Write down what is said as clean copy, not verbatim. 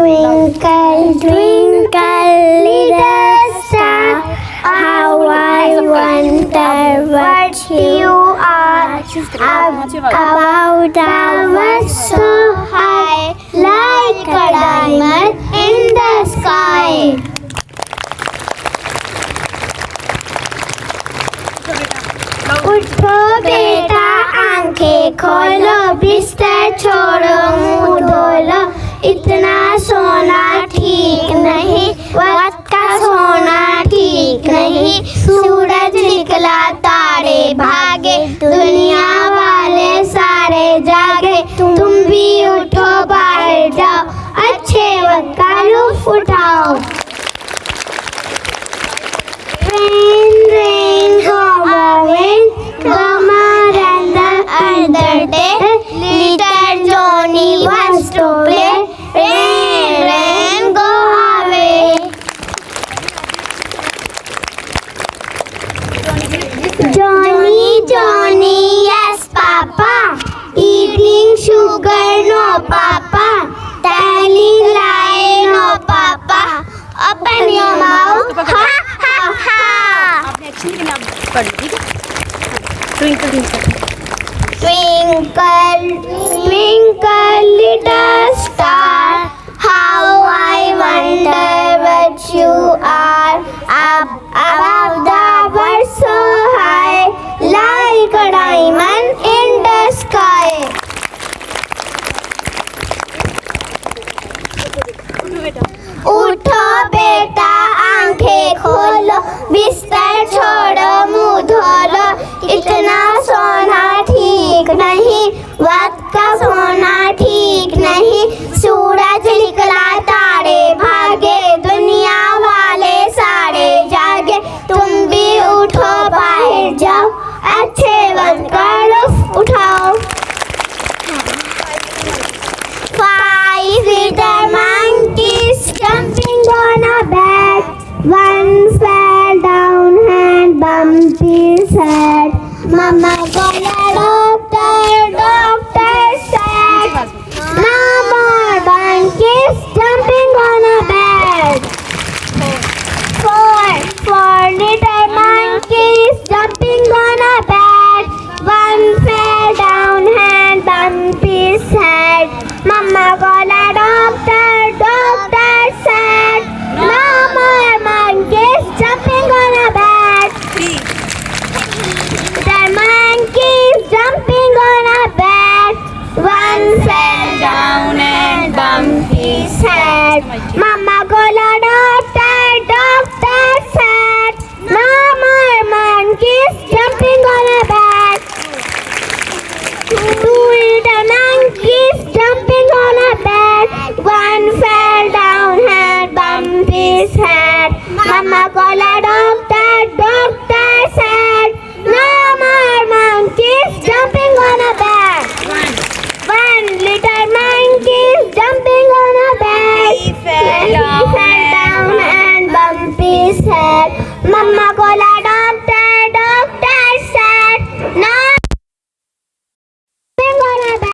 Twinkle, twinkle, little star, how I wonder what you are. Above the world so high, like a diamond in the sky. उठो बेटा आंखें खोलो बिस्तर छोड़ो मुंह धोलो इतना सोना ठीक नहीं वक्त का सोना ठीक नहीं सूरज निकला तारे भागे दुनिया वाले सारे जागे तुम भी उठो बाहर जाओ अच्छे वक्त का लुत्फ उठाओ Rain, rain, go away. Summer and the other day, little Johnny wants to play. Rain, rain, go away. Johnny, Johnny, yes, Papa. Eating sugar, no, Papa. Telling lie, no, Papa. Open your mouth. Ha, ha, ha. Twinkle, twinkle, little star, how I wonder what you are. Up above the world so high, like a diamond in the sky. उठो बेटा आंखें खोलो बिस्तर छोड़ो मुंह धोलो इतना सोना ठीक नहीं वक्त का सोना ठीक नहीं सूरज निकला तारे भागे दुनिया वाले सारे जागे तुम भी उठो बाहर जाओ अच्छे वक्त का लुत्फ उठाओ Five little monkeys jumping on a bed. One fell down and bumped his head. Mama called a doctor, doctor said, no more monkeys jumping on a bed. Four little monkeys jumping on a bed. One fell down and bumped his head. Mama called a doctor, doctor said, no more monkeys jumping on a bed. The monkeys jumping on a bed. One fell down and bumped his head. Mama called a doctor, doctor said, no more monkeys jumping on a bed. Two little monkeys jumping on a bed. One fell down and bumped his head. Mama called a